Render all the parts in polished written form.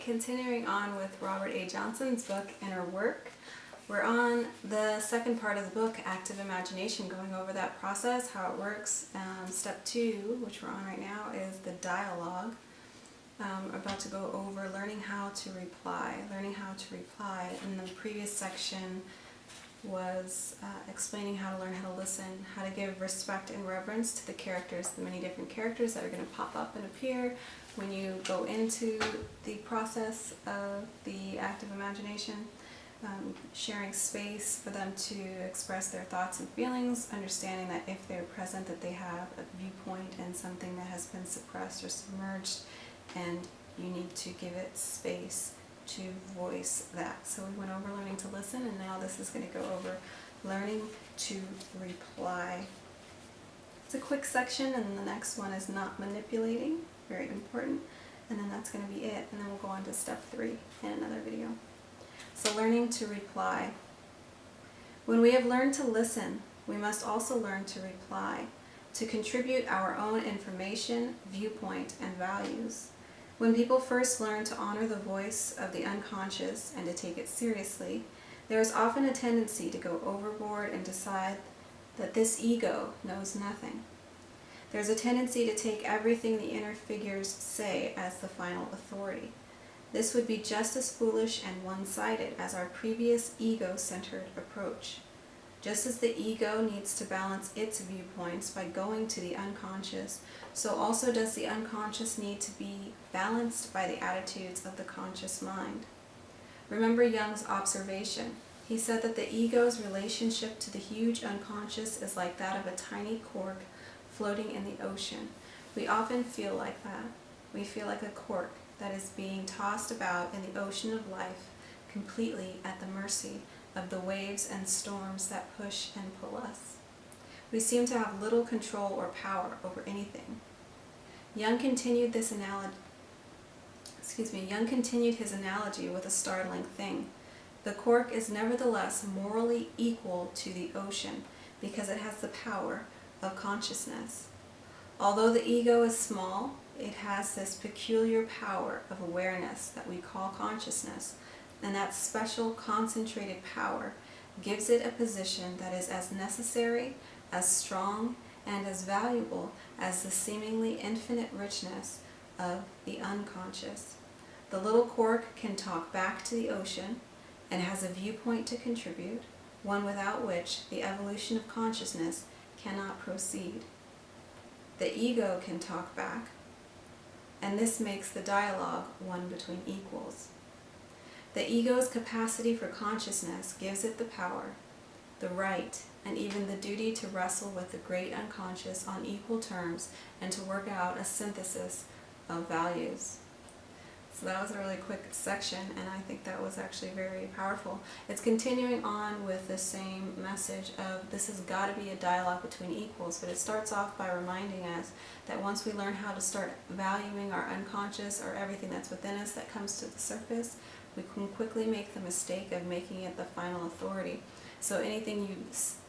continuing on with Robert A. Johnson's book, Inner Work. We're on the second part of the book, Active Imagination, going over that process, how it works. Step 2, which we're on right now, is the dialogue. We're about to go over learning how to reply. In the previous section was explaining how to learn how to listen, how to give respect and reverence to the characters, the many different characters that are going to pop up and appear when you go into the process of the active imagination. Sharing space for them to express their thoughts and feelings, understanding that if they're present that they have a viewpoint and something that has been suppressed or submerged, and you need to give it space to voice that. So we went over learning to listen, and now this is going to go over learning to reply. It's a quick section, and the next one is not manipulating, very important, and then that's going to be it, and then we'll go on to step 3 in another video. So learning to reply. When we have learned to listen, we must also learn to reply, to contribute our own information, viewpoint, and values. When people first learn to honor the voice of the unconscious and to take it seriously, there is often a tendency to go overboard and decide that this ego knows nothing. There's a tendency to take everything the inner figures say as the final authority. This would be just as foolish and one-sided as our previous ego-centered approach. Just as the ego needs to balance its viewpoints by going to the unconscious, so also does the unconscious need to be balanced by the attitudes of the conscious mind. Remember Jung's observation. He said that the ego's relationship to the huge unconscious is like that of a tiny cork floating in the ocean. We often feel like that. We feel like a cork that is being tossed about in the ocean of life, completely at the mercy of the waves and storms that push and pull us. We seem to have little control or power over anything. Jung continued his analogy with a startling thing. The cork is nevertheless morally equal to the ocean because it has the power of consciousness. Although the ego is small, it has this peculiar power of awareness that we call consciousness, and that special concentrated power gives it a position that is as necessary, as strong, and as valuable as the seemingly infinite richness of the unconscious. The little cork can talk back to the ocean and has a viewpoint to contribute, one without which the evolution of consciousness cannot proceed. The ego can talk back, and this makes the dialogue one between equals. The ego's capacity for consciousness gives it the power, the right, and even the duty to wrestle with the great unconscious on equal terms and to work out a synthesis of values. So that was a really quick section, and I think that was actually very powerful. It's continuing on with the same message of this has got to be a dialogue between equals, but it starts off by reminding us that once we learn how to start valuing our unconscious or everything that's within us that comes to the surface, we can quickly make the mistake of making it the final authority. So anything you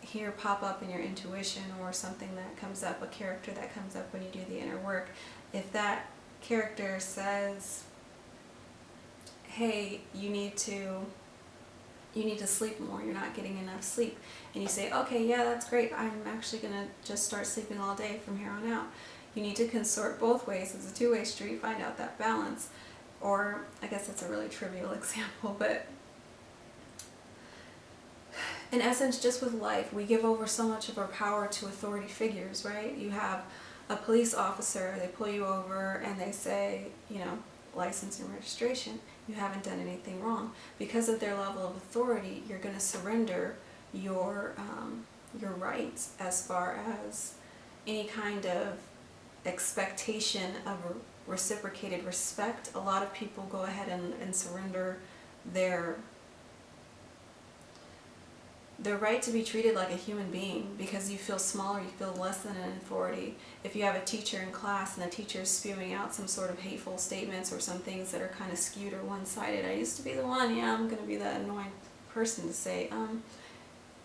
hear pop up in your intuition or something that comes up, a character that comes up when you do the inner work, if that character says, hey, you need to sleep more, you're not getting enough sleep, and you say, okay, yeah, that's great, I'm actually going to just start sleeping all day from here on out. You need to consort both ways. It's a two-way street. Find out that balance. Or, I guess that's a really trivial example, but in essence, just with life, we give over so much of our power to authority figures, right? You have a police officer, they pull you over and they say, license and registration, you haven't done anything wrong. Because of their level of authority, you're going to surrender your rights as far as any kind of expectation of reciprocated respect. A lot of people go ahead and surrender their right to be treated like a human being because you feel smaller, you feel less than an authority. If you have a teacher in class and the teacher is spewing out some sort of hateful statements or some things that are kind of skewed or one-sided, I used to be the one, I'm going to be that annoying person to say,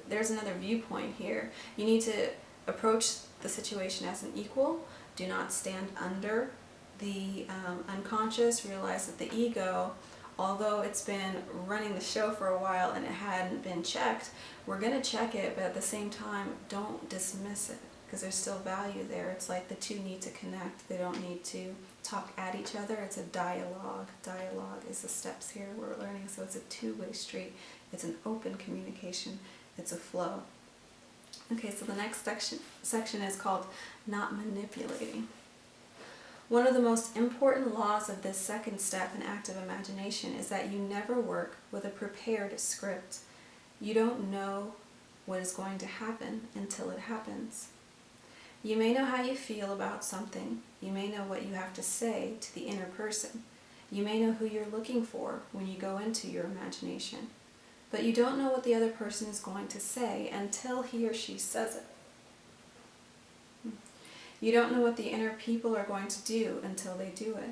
there's another viewpoint here. You need to approach the situation as an equal. Do not stand under the unconscious realized that the ego, although it's been running the show for a while and it hadn't been checked, we're going to check it, but at the same time, don't dismiss it, because there's still value there. It's like the two need to connect. They don't need to talk at each other. It's a dialogue. Dialogue is the steps here we're learning, so it's a two-way street. It's an open communication. It's a flow. Okay, so the next section is called not manipulating. One of the most important laws of this second step in active imagination is that you never work with a prepared script. You don't know what is going to happen until it happens. You may know how you feel about something. You may know what you have to say to the inner person. You may know who you're looking for when you go into your imagination. But you don't know what the other person is going to say until he or she says it. You don't know what the inner people are going to do until they do it.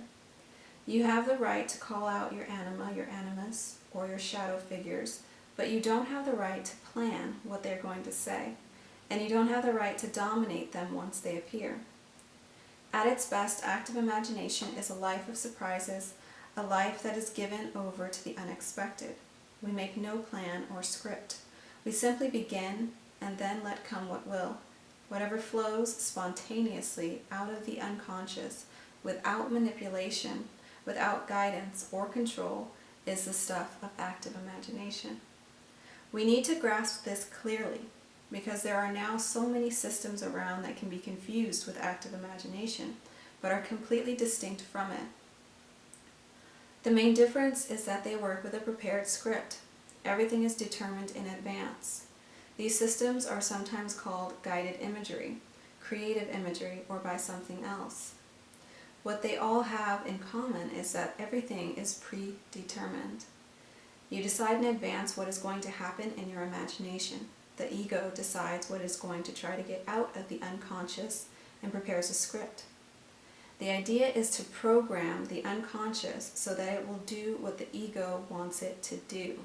You have the right to call out your anima, your animus, or your shadow figures, but you don't have the right to plan what they're going to say, and you don't have the right to dominate them once they appear. At its best, active imagination is a life of surprises, a life that is given over to the unexpected. We make no plan or script. We simply begin and then let come what will. Whatever flows spontaneously out of the unconscious, without manipulation, without guidance or control, is the stuff of active imagination. We need to grasp this clearly, because there are now so many systems around that can be confused with active imagination, but are completely distinct from it. The main difference is that they work with a prepared script. Everything is determined in advance. These systems are sometimes called guided imagery, creative imagery, or by something else. What they all have in common is that everything is predetermined. You decide in advance what is going to happen in your imagination. The ego decides what is going to try to get out of the unconscious and prepares a script. The idea is to program the unconscious so that it will do what the ego wants it to do.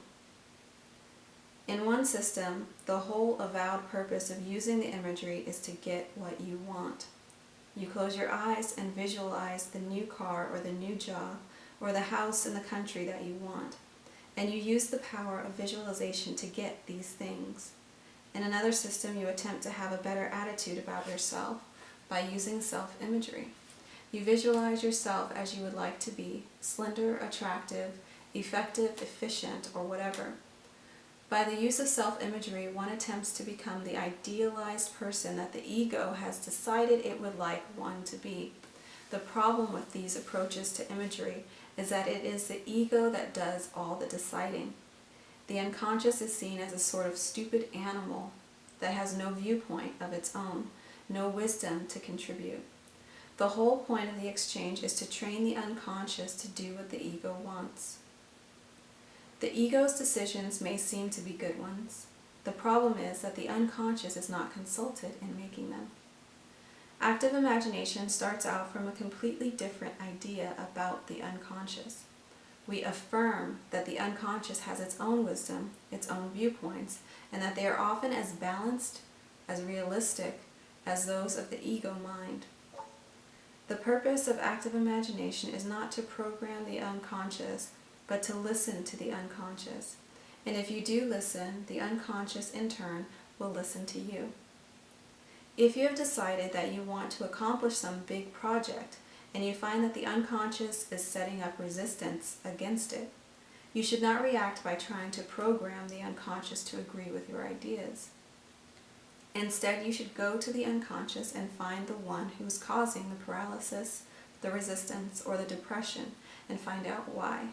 In one system, the whole avowed purpose of using the imagery is to get what you want. You close your eyes and visualize the new car or the new job or the house in the country that you want, and you use the power of visualization to get these things. In another system, you attempt to have a better attitude about yourself by using self-imagery. You visualize yourself as you would like to be, slender, attractive, effective, efficient, or whatever. By the use of self-imagery, one attempts to become the idealized person that the ego has decided it would like one to be. The problem with these approaches to imagery is that it is the ego that does all the deciding. The unconscious is seen as a sort of stupid animal that has no viewpoint of its own, no wisdom to contribute. The whole point of the exchange is to train the unconscious to do what the ego wants. The ego's decisions may seem to be good ones. The problem is that the unconscious is not consulted in making them. Active imagination starts out from a completely different idea about the unconscious. We affirm that the unconscious has its own wisdom, its own viewpoints, and that they are often as balanced, as realistic, as those of the ego mind. The purpose of active imagination is not to program the unconscious, but to listen to the unconscious. And if you do listen, the unconscious in turn will listen to you. If you have decided that you want to accomplish some big project, and you find that the unconscious is setting up resistance against it, you should not react by trying to program the unconscious to agree with your ideas. Instead, you should go to the unconscious and find the one who is causing the paralysis, the resistance, or the depression, and find out why.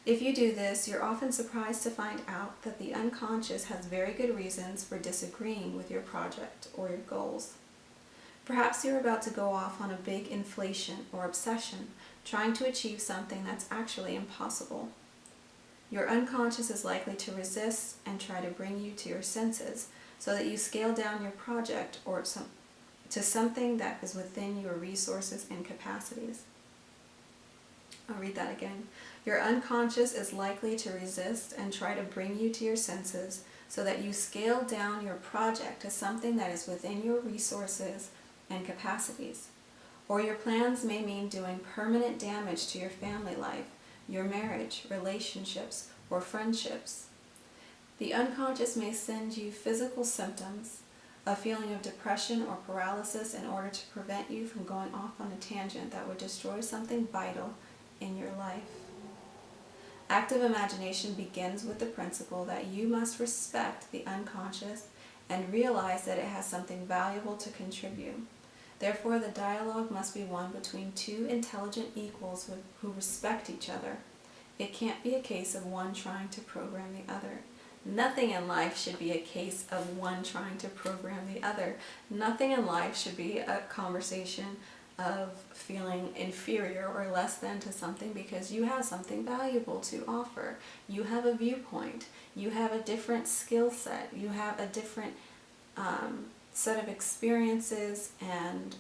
If you do this, you're often surprised to find out that the unconscious has very good reasons for disagreeing with your project or your goals. Perhaps you're about to go off on a big inflation or obsession, trying to achieve something that's actually impossible. Your unconscious is likely to resist and try to bring you to your senses so that you scale down your project or to something that is within your resources and capacities. I'll read that again. Your unconscious is likely to resist and try to bring you to your senses so that you scale down your project to something that is within your resources and capacities. Or your plans may mean doing permanent damage to your family life, your marriage, relationships, or friendships. The unconscious may send you physical symptoms, a feeling of depression or paralysis in order to prevent you from going off on a tangent that would destroy something vital in your life. Active imagination begins with the principle that you must respect the unconscious and realize that it has something valuable to contribute. Therefore, the dialogue must be one between two intelligent equals who respect each other. It can't be a case of one trying to program the other. Nothing in life should be a case of one trying to program the other. Nothing in life should be a conversation of feeling inferior or less than to something because you have something valuable to offer. You have a viewpoint. You have a different skill set. You have a different set of experiences and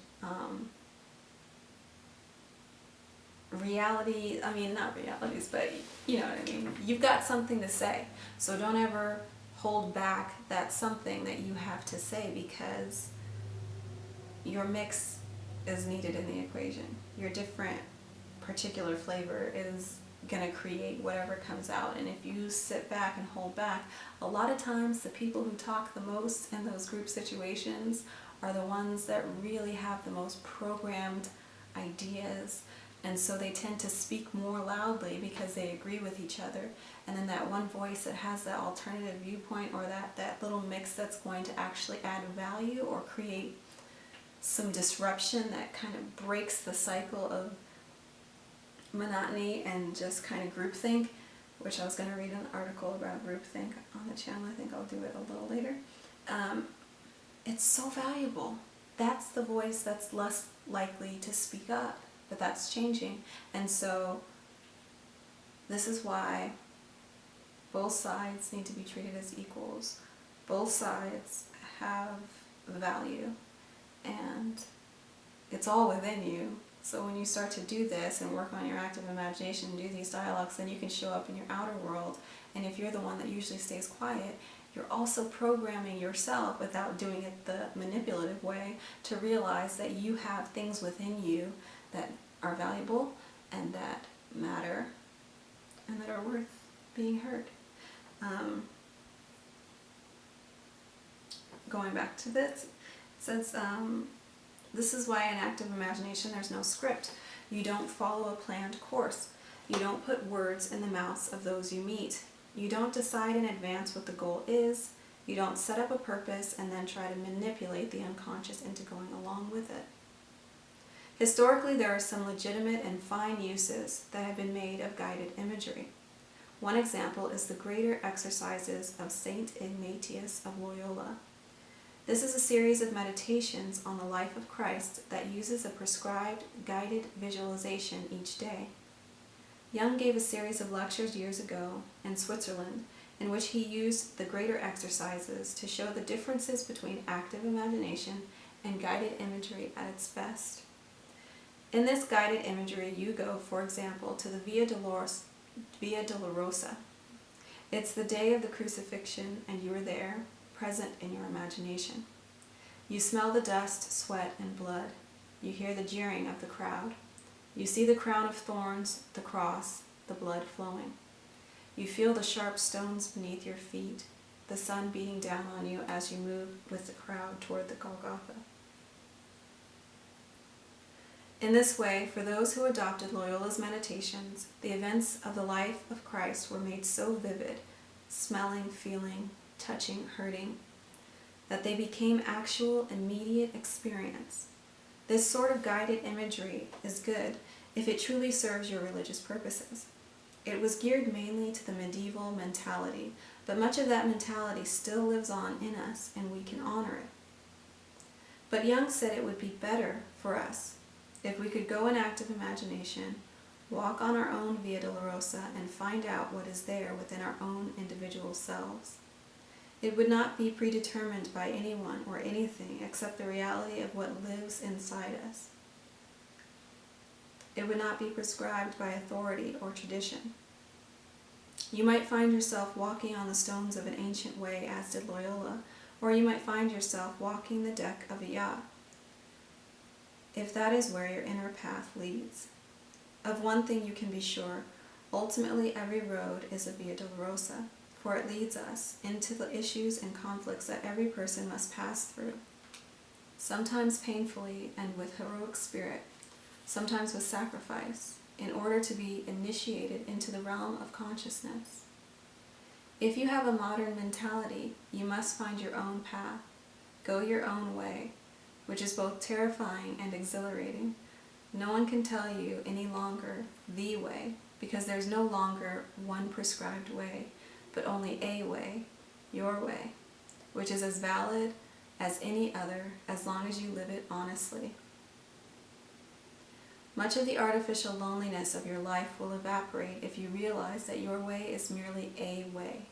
reality, not realities, but you know what I mean. You've got something to say. So don't ever hold back that something that you have to say because your mix is needed in the equation. Your different particular flavor is going to create whatever comes out. And if you sit back and hold back, a lot of times the people who talk the most in those group situations are the ones that really have the most programmed ideas. And so they tend to speak more loudly because they agree with each other. And then that one voice that has that alternative viewpoint or that little mix that's going to actually add value or create some disruption that kind of breaks the cycle of monotony and just kind of groupthink, which I was going to read an article about groupthink on the channel. I think I'll do it a little later. It's so valuable. That's the voice that's less likely to speak up, but that's changing. And so this is why both sides need to be treated as equals. Both sides have value, and it's all within you. So when you start to do this and work on your active imagination and do these dialogues, then you can show up in your outer world. And if you're the one that usually stays quiet, you're also programming yourself without doing it the manipulative way to realize that you have things within you that are valuable and that matter and that are worth being heard. Going back to this, it says, this is why in active imagination there's no script. You don't follow a planned course. You don't put words in the mouths of those you meet. You don't decide in advance what the goal is. You don't set up a purpose and then try to manipulate the unconscious into going along with it. Historically, there are some legitimate and fine uses that have been made of guided imagery. One example is the Greater Exercises of Saint Ignatius of Loyola. This is a series of meditations on the life of Christ that uses a prescribed guided visualization each day. Jung gave a series of lectures years ago in Switzerland in which he used the Greater Exercises to show the differences between active imagination and guided imagery at its best. In this guided imagery, you go, for example, to the Via Dolorosa. It's the day of the crucifixion, and you are there, present in your imagination. You smell the dust, sweat, and blood. You hear the jeering of the crowd. You see the crown of thorns, the cross, the blood flowing. You feel the sharp stones beneath your feet, the sun beating down on you as you move with the crowd toward the Golgotha. In this way, for those who adopted Loyola's meditations, the events of the life of Christ were made so vivid, smelling, feeling, touching, hurting, that they became actual, immediate experience. This sort of guided imagery is good if it truly serves your religious purposes. It was geared mainly to the medieval mentality, but much of that mentality still lives on in us, and we can honor it. But Jung said it would be better for us if we could go in active imagination, walk on our own Via Dolorosa, and find out what is there within our own individual selves. It would not be predetermined by anyone or anything except the reality of what lives inside us. It would not be prescribed by authority or tradition. You might find yourself walking on the stones of an ancient way, as did Loyola, or you might find yourself walking the deck of a yacht. if that is where your inner path leads. Of one thing you can be sure, ultimately every road is a via dolorosa, for it leads us into the issues and conflicts that every person must pass through, sometimes painfully and with heroic spirit, sometimes with sacrifice, in order to be initiated into the realm of consciousness. If you have a modern mentality, you must find your own path, go your own way, which is both terrifying and exhilarating. No one can tell you any longer the way, because there's no longer one prescribed way, but only a way, your way, which is as valid as any other as long as you live it honestly. Much of the artificial loneliness of your life will evaporate if you realize that your way is merely a way,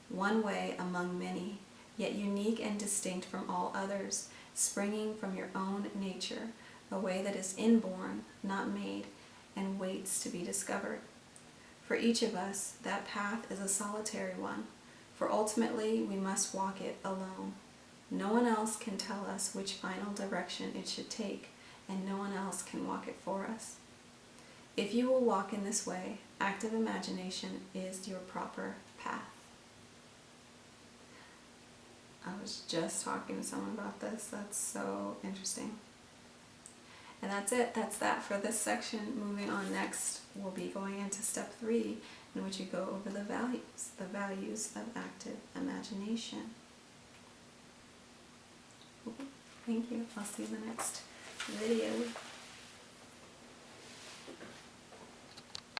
one way among many, yet unique and distinct from all others, springing from your own nature, a way that is inborn, not made, and waits to be discovered. For each of us, that path is a solitary one, for ultimately we must walk it alone. No one else can tell us which final direction it should take, and no one else can walk it for us. If you will walk in this way, active imagination is your proper path. I was just talking to someone about this. That's so interesting. And that's it. That's that for this section. Moving on, next we'll be going into step 3, in which you go over the values of active imagination. Thank you. I'll see you in the next video.